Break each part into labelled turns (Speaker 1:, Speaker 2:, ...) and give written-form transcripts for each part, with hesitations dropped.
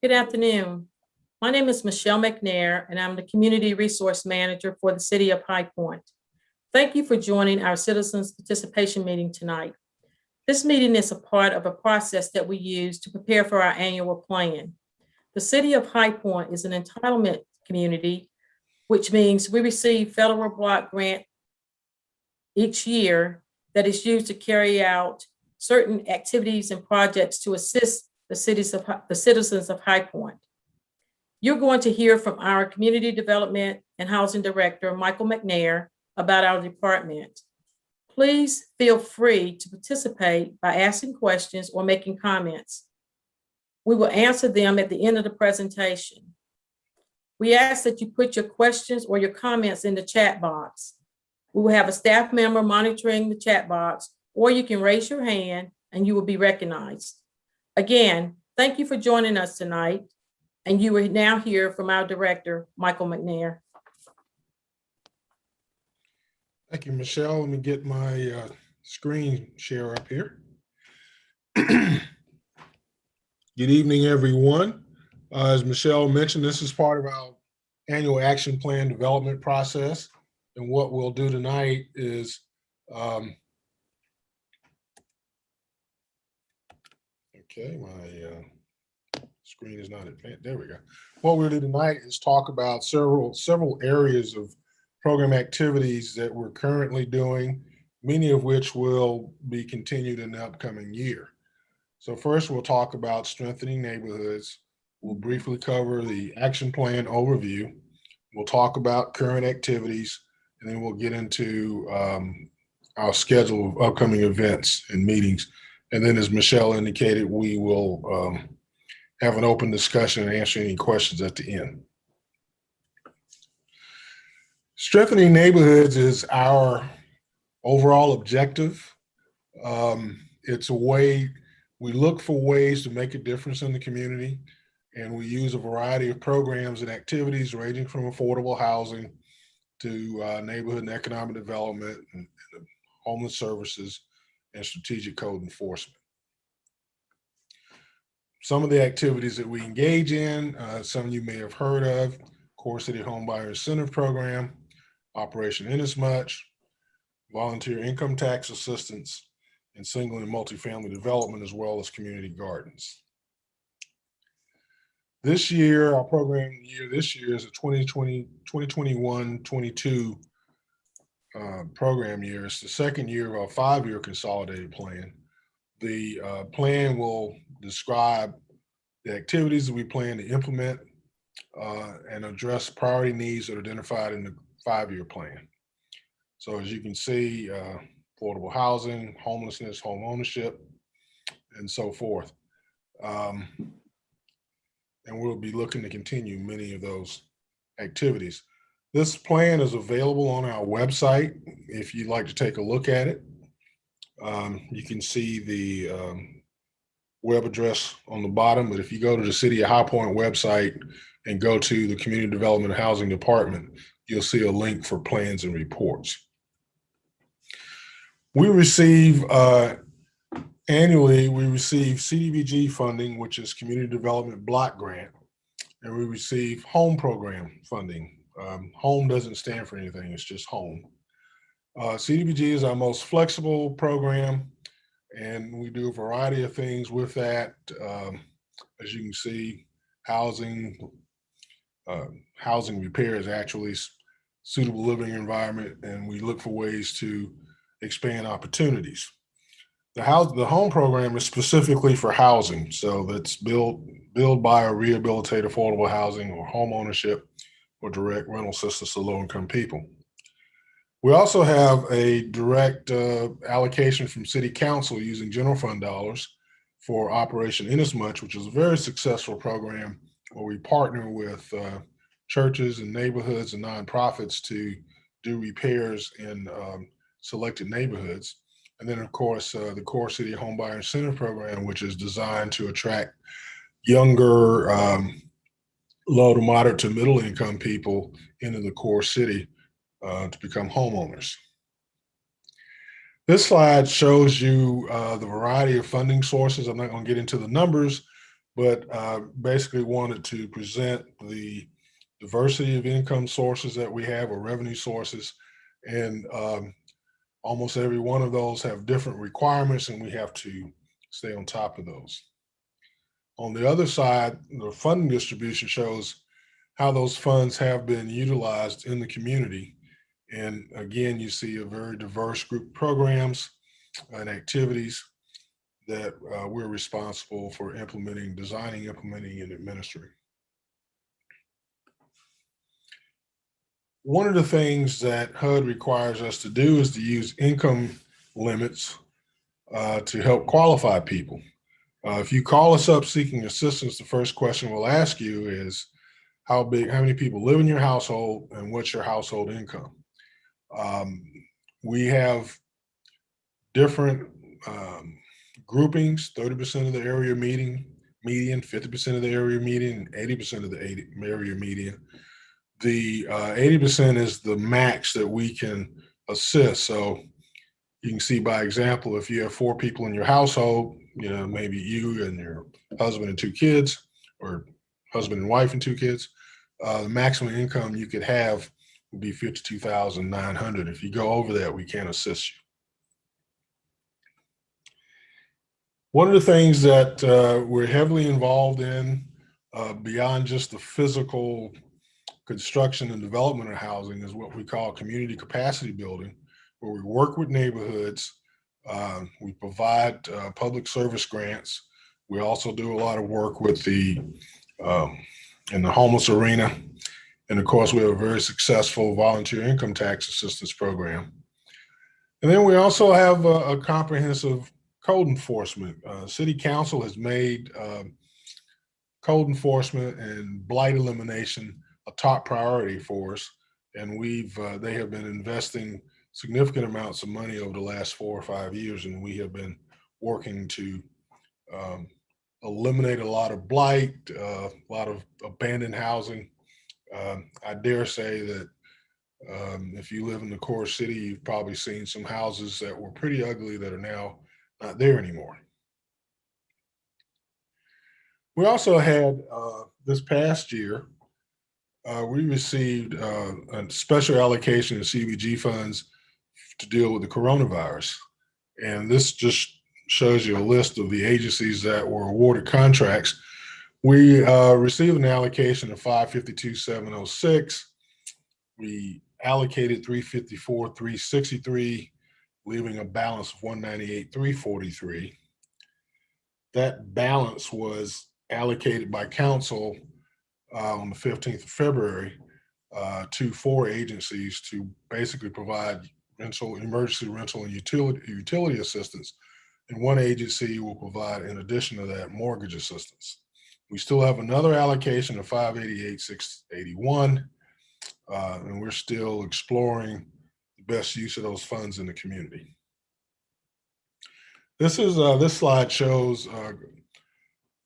Speaker 1: Good afternoon. My name is Michelle McNair, and I'm the Community Resource Manager for the City of High Point. Thank you for joining our Citizens Participation Meeting tonight. This meeting is a part of a process that we use to prepare for our annual plan. The City of High Point is an entitlement community, which means we receive federal block grant each year that is used to carry out certain activities and projects to assist the citizens of High Point. You're going to hear from our Community Development and Housing Director, Michael McNair, about our department. Please feel free to participate by asking questions or making comments. We will answer them at the end of the presentation. We ask that you put your questions or your comments in the chat box. We will have a staff member monitoring the chat box, or you can raise your hand and you will be recognized. Again, thank you for joining us tonight. And you will now hear from our director, Michael McNair.
Speaker 2: Thank you, Michelle. Let me get my screen share up here. Good evening, everyone. As Michelle mentioned, this is part of our annual action plan development process. And what we'll do tonight is, okay, my screen is not advanced. There we go. What we'll do tonight is talk about several areas of program activities that we're currently doing, many of which will be continued in the upcoming year. So first, we'll talk about strengthening neighborhoods. We'll briefly cover the action plan overview. We'll talk about current activities, and then we'll get into our schedule of upcoming events and meetings. And then, as Michelle indicated, we will have an open discussion and answer any questions at the end. Strengthening neighborhoods is our overall objective. It's a way, we look for ways to make a difference in the community, and we use a variety of programs and activities ranging from affordable housing to neighborhood and economic development and homeless services and strategic code enforcement. Some of the activities that we engage in, some you may have heard of: Core City Homebuyer Incentive Program, Operation Inasmuch, Volunteer Income Tax Assistance, and single and multifamily development, as well as community gardens. This year, our program year this year is a 2021-22 program year. It's the second year of our 5-year consolidated plan. The plan will describe the activities that we plan to implement and address priority needs that are identified in the 5-year plan. So as you can see, affordable housing, homelessness, home ownership, and so forth. And we'll be looking to continue many of those activities. This plan is available on our website if you'd like to take a look at it. You can see the web address on the bottom, but if you go to the City of High Point website and go to the Community Development and Housing Department, you'll see a link for plans and reports. We receive, annually, we receive CDBG funding, which is Community Development Block Grant, and we receive home program funding. Home doesn't stand for anything, it's just home. CDBG is our most flexible program, and we do a variety of things with that. As you can see, housing repairs, actually suitable living environment, and we look for ways to expand opportunities. The home program is specifically for housing, so that's build, buy, or rehabilitate affordable housing or home ownership or direct rental assistance to low-income people. We also have a direct allocation from City Council using general fund dollars for Operation Inasmuch, which is a very successful program where we partner with churches and neighborhoods and nonprofits to do repairs in selected neighborhoods. And then, of course, the Core City Homebuyer Incentive Program, which is designed to attract younger, low to moderate to middle income people into the core city to become homeowners. This slide shows you the variety of funding sources. I'm not going to get into the numbers, but basically wanted to present the diversity of income sources that we have, or revenue sources, and almost every one of those have different requirements, and we have to stay on top of those. On the other side, the funding distribution shows how those funds have been utilized in the community. And again, you see a very diverse group of programs and activities that we're responsible for implementing, designing, implementing, and administering. One of the things that HUD requires us to do is to use income limits to help qualify people. If you call us up seeking assistance, the first question we'll ask you is how many people live in your household, and what's your household income? We have different groupings: 30% of the area median, 50% of the area median, and 80% of the area median. The 80% is the max that we can assist. So you can see by example, if you have 4 people in your household, maybe you and your husband and 2 kids, or husband and wife and 2 kids, the maximum income you could have would be $52,900. If you go over that, we can't assist you. One of the things that we're heavily involved in, beyond just the physical construction and development of housing, is what we call community capacity building, where we work with neighborhoods. We provide public service grants. We also do a lot of work with in the homeless arena. And of course, we have a very successful volunteer income tax assistance program. And then we also have a comprehensive code enforcement. City Council has made code enforcement and blight elimination a top priority for us. And they have been investing significant amounts of money over the last 4 or 5 years, and we have been working to eliminate a lot of blight, a lot of abandoned housing. I dare say that if you live in the core city, you've probably seen some houses that were pretty ugly that are now not there anymore. We also had this past year, we received a special allocation of CBG funds to deal with the coronavirus. And this just shows you a list of the agencies that were awarded contracts. We received an allocation of $552,706. We allocated $354,363, leaving a balance of $198,343. That balance was allocated by council on the 15th of February to 4 agencies to basically provide emergency rental and utility assistance. And 1 agency will provide, in addition to that, mortgage assistance. We still have another allocation of $588,681, and we're still exploring the best use of those funds in the community. This slide shows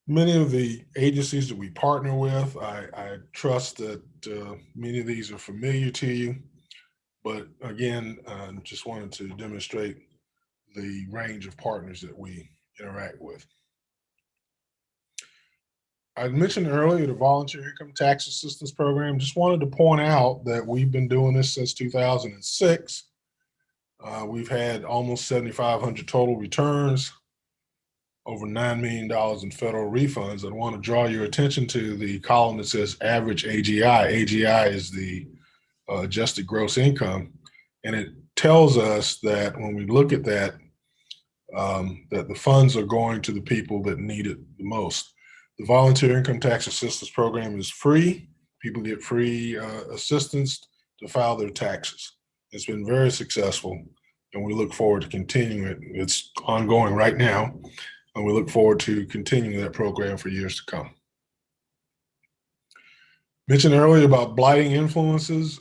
Speaker 2: many of the agencies that we partner with. I trust that many of these are familiar to you, but again, just wanted to demonstrate the range of partners that we interact with. I mentioned earlier the volunteer income tax assistance program. Just wanted to point out that we've been doing this since 2006. We've had almost 7,500 total returns, over $9 million in federal refunds. I want to draw your attention to the column that says average AGI. AGI is the adjusted gross income. And it tells us that when we look at that, that the funds are going to the people that need it the most. The volunteer income tax assistance program is free. People get free assistance to file their taxes. It's been very successful, and we look forward to continuing it. It's ongoing right now, and we look forward to continuing that program for years to come. Mentioned earlier about blighting influences.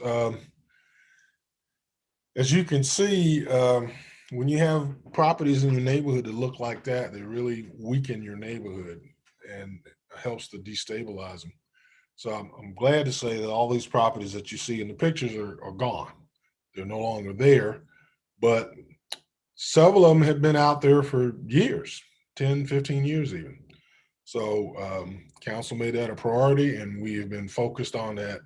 Speaker 2: As you can see, when you have properties in your neighborhood that look like that, they really weaken your neighborhood and helps to destabilize them. So I'm glad to say that all these properties that you see in the pictures are gone. They're no longer there, but several of them have been out there for years, 10, 15 years even. So council made that a priority, and we have been focused on that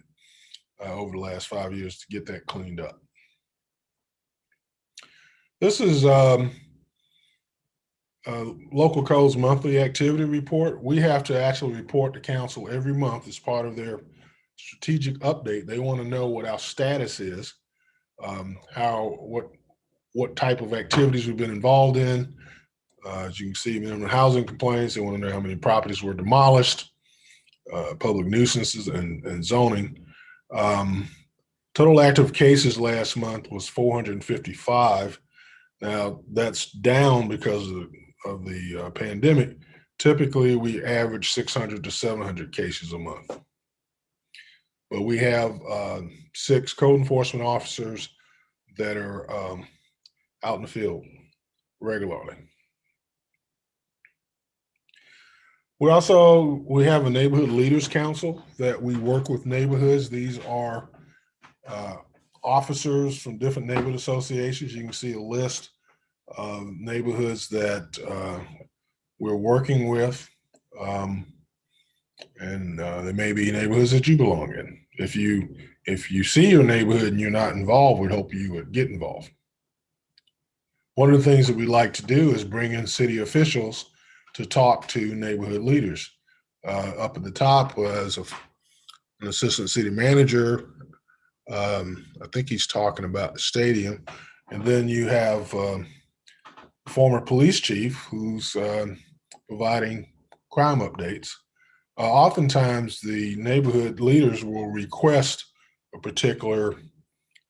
Speaker 2: over the last 5 years to get that cleaned up. This is Local Code's monthly activity report. We have to actually report to council every month as part of their strategic update. They want to know what our status is, what type of activities we've been involved in. As you can see, minimum housing complaints. They want to know how many properties were demolished, public nuisances, and zoning. Total active cases last month was 455. Now that's down because of the pandemic. Typically, we average 600 to 700 cases a month. But we have 6 code enforcement officers that are out in the field regularly. We have a neighborhood leaders council that we work with neighborhoods. These are officers from different neighborhood associations. You can see a list of neighborhoods that we're working with, and there may be neighborhoods that you belong in. If you see your neighborhood and you're not involved, we'd hope you would get involved. One of the things that we like to do is bring in city officials to talk to neighborhood leaders. Up at the top was an assistant city manager. I think he's talking about the stadium. And then you have former police chief who's providing crime updates. Oftentimes the neighborhood leaders will request a particular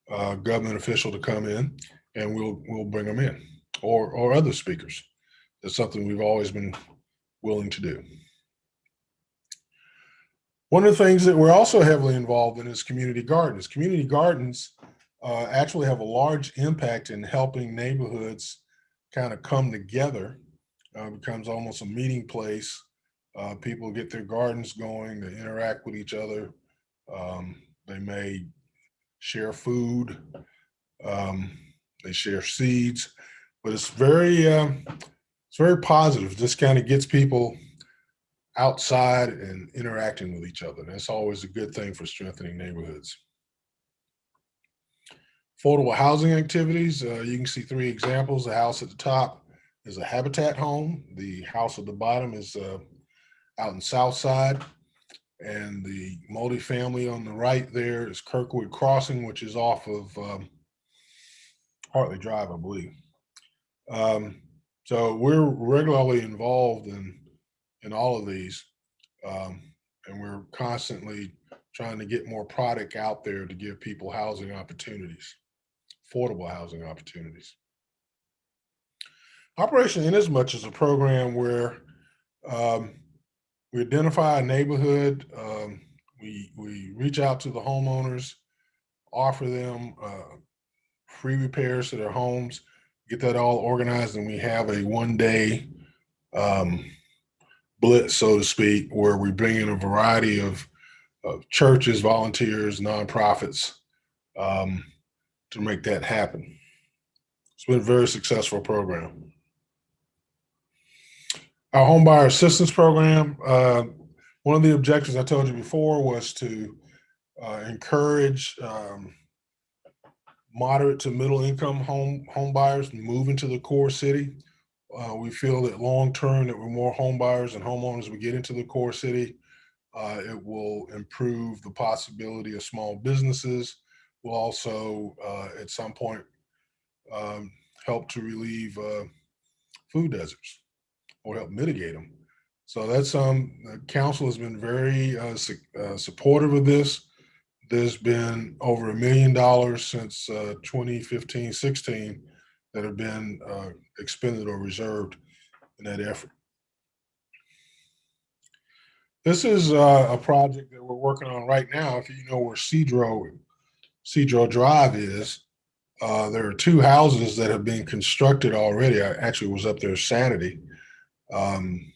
Speaker 2: government official to come in, and we'll bring them in, or other speakers. That's something we've always been willing to do. One of the things that we're also heavily involved in is community gardens. Community gardens actually have a large impact in helping neighborhoods kind of come together. Becomes almost a meeting place. People get their gardens going, they interact with each other. They may share food, they share seeds, but it's very positive. This kind of gets people outside and interacting with each other. That's always a good thing for strengthening neighborhoods. Affordable housing activities, you can see 3 examples. The house at the top is a Habitat home. The house at the bottom is out in Southside. And the multifamily on the right there is Kirkwood Crossing, which is off of Hartley Drive, I believe. So we're regularly involved in all of these, and we're constantly trying to get more product out there to give people housing opportunities, affordable housing opportunities. Operation Inasmuch is a program where we identify a neighborhood, we reach out to the homeowners, offer them free repairs to their homes, get that all organized, and we have a 1-day blitz, so to speak, where we bring in a variety of churches, volunteers, nonprofits to make that happen. It's been a very successful program. Our homebuyer assistance program, one of the objectives I told you before was to encourage moderate to middle income home buyers to move into the core city. We feel that long term that with more home buyers and homeowners we get into the core city, it will improve the possibility of small businesses. Will also at some point help to relieve food deserts or help mitigate them. So that's the council has been very supportive of this. There's been over $1 million since 2015-16 that have been expended or reserved in that effort. This is a project that we're working on right now. If you know where Cedro Drive is, there are 2 houses that have been constructed already. I actually was up there Saturday, and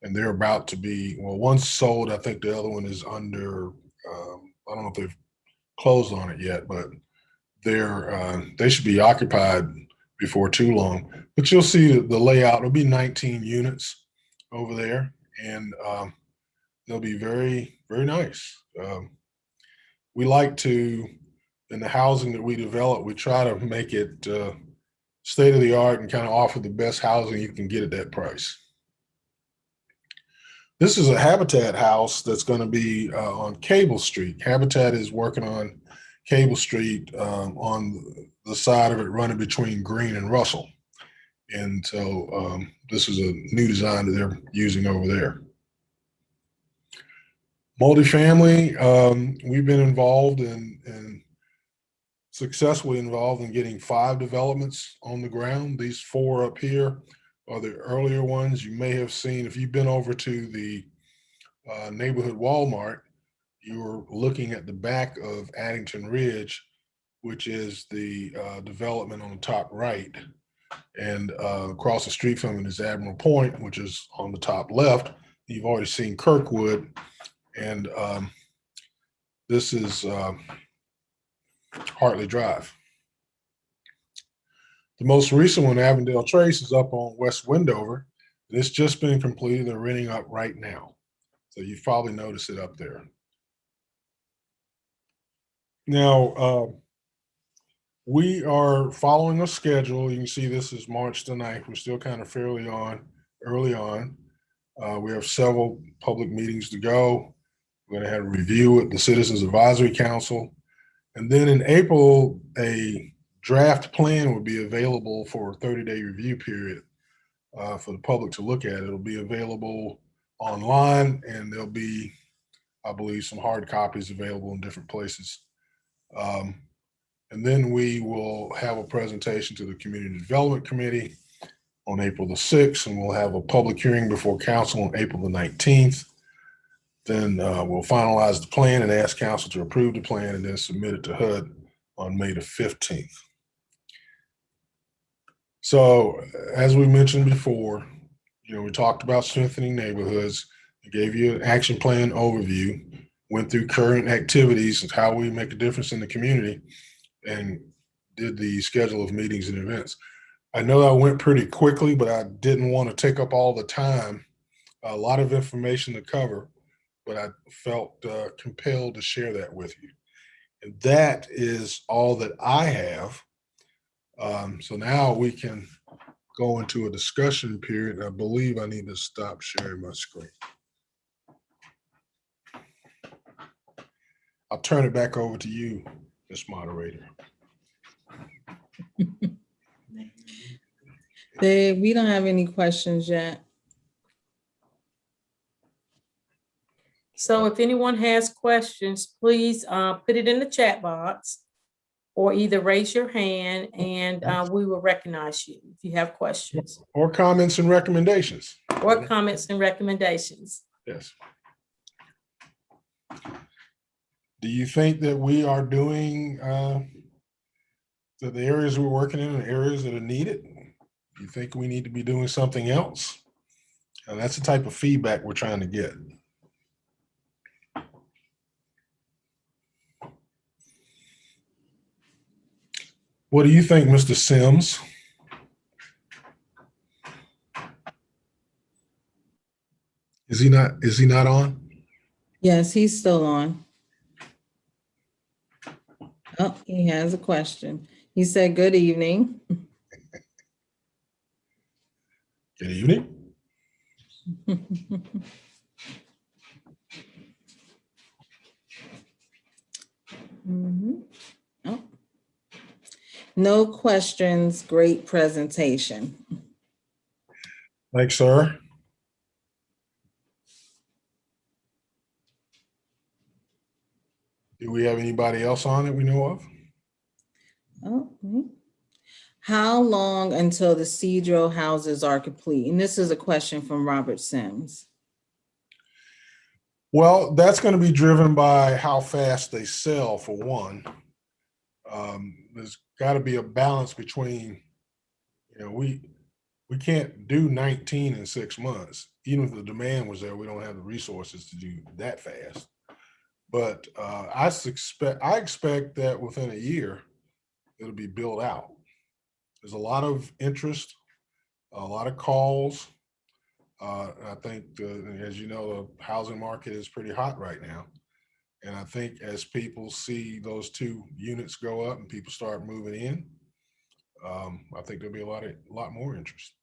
Speaker 2: they're about to be, well, one's sold. I think the other one is under, I don't know if they've closed on it yet, but they should be occupied before too long. But you'll see the layout. It'll be 19 units over there, and they'll be very, very nice. We like to, in the housing that we develop, we try to make it state of the art and kind of offer the best housing you can get at that price. This is a Habitat house that's going to be on Cable Street. Habitat is working on Cable Street on the side of it running between Green and Russell. And so this is a new design that they're using over there. Multifamily, we've been involved in successfully involved in getting 5 developments on the ground. These 4 up here are the earlier ones. You may have seen, if you've been over to the neighborhood Walmart, you're looking at the back of Addington Ridge, which is the development on the top right. And across the street from it is Admiral Point, which is on the top left. You've already seen Kirkwood. And this is Hartley Drive. The most recent one, Avondale Trace, is up on West Wendover. And it's just been completed. They're renting up right now. So you've probably noticed it up there. Now, we are following a schedule. You can see this is March the 9th. We're still kind of early on. We have several public meetings to go. We're going to have a review at the Citizens Advisory Council. And then in April, a draft plan will be available for a 30-day review period for the public to look at. It'll be available online, and there'll be, I believe, some hard copies available in different places. And then we will have a presentation to the Community Development Committee on April the 6th, and we'll have a public hearing before council on April the 19th. Then we'll finalize the plan and ask council to approve the plan and then submit it to HUD on May the 15th. So as we mentioned before, we talked about strengthening neighborhoods. I gave you an action plan overview, went through current activities and how we make a difference in the community, and did the schedule of meetings and events. I know I went pretty quickly, but I didn't want to take up all the time. A lot of information to cover, but I felt compelled to share that with you. And that is all that I have. So now we can go into a discussion period. I believe I need to stop sharing my screen. I'll turn it back over to you, Ms. Moderator.
Speaker 3: Dave, we don't have any questions yet.
Speaker 1: So if anyone has questions, please put it in the chat box or either raise your hand and we will recognize you if you have questions.
Speaker 2: Or comments and recommendations.
Speaker 1: Or comments and recommendations.
Speaker 2: Yes. Do you think that we are doing the areas we're working in and areas that are needed? Do you think we need to be doing something else? That's the type of feedback we're trying to get. What do you think, Mr. Sims? Is he not on?
Speaker 3: Yes, he's still on. Oh, he has a question. He said, good evening.
Speaker 2: Good evening.
Speaker 3: Oh. No questions, great presentation.
Speaker 2: Thanks, sir. Do we have anybody else on that we know of?
Speaker 3: Oh. How long until the Cedro houses are complete? And this is a question from Robert Sims.
Speaker 2: Well, that's going to be driven by how fast they sell, for one. There's got to be a balance between, we can't do 19 in 6 months. Even if the demand was there, we don't have the resources to do that fast. But I expect that within a year, it'll be built out. There's a lot of interest, a lot of calls. I think, as you know, the housing market is pretty hot right now. And I think as people see those 2 units go up and people start moving in, I think there'll be a lot more interest.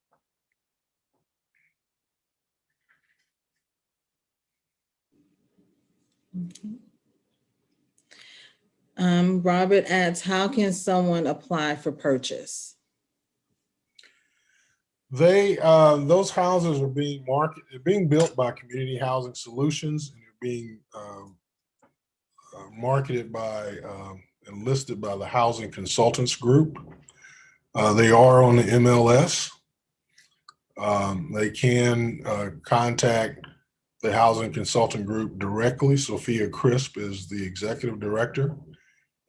Speaker 3: Okay. Robert asks, how can someone apply for purchase?
Speaker 2: Those houses are being built by Community Housing Solutions, and they're being marketed by and listed by the Housing Consultants Group. They are on the MLS. They can contact the Housing Consultant Group directly. Sophia Crisp is the executive director,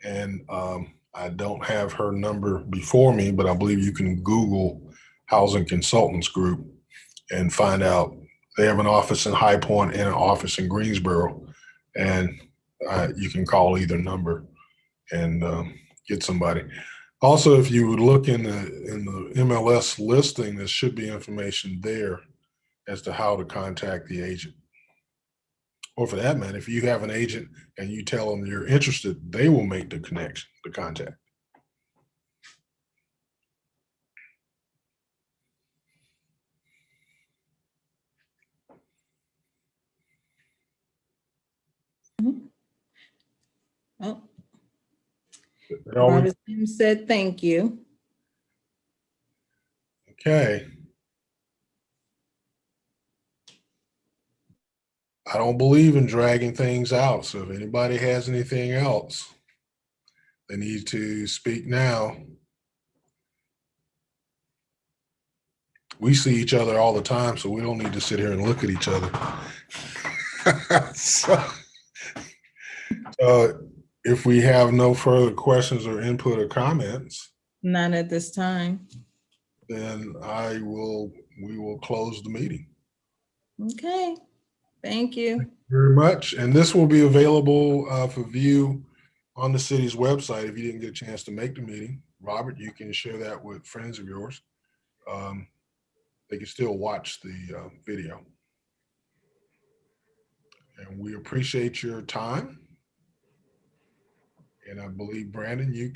Speaker 2: and I don't have her number before me, but I believe you can Google Housing Consultants Group and find out. They have an office in High Point and an office in Greensboro, and you can call either number and get somebody. Also, if you would look in the MLS listing, there should be information there as to how to contact the agent. Or for that matter, if you have an agent and you tell them you're interested, they will make the connection, the contact.
Speaker 3: Oh,
Speaker 2: All we-
Speaker 3: Robert Sims said thank you.
Speaker 2: Okay. I don't believe in dragging things out. So if anybody has anything else, they need to speak now. We see each other all the time, so we don't need to sit here and look at each other. so, if we have no further questions or input or comments,
Speaker 3: None at this time.
Speaker 2: then we will close the meeting.
Speaker 3: Okay, thank you.
Speaker 2: Very much. And this will be available for view on the city's website if you didn't get a chance to make the meeting. Robert, you can share that with friends of yours. They can still watch the video. And we appreciate your time. And I believe, Brandon, you can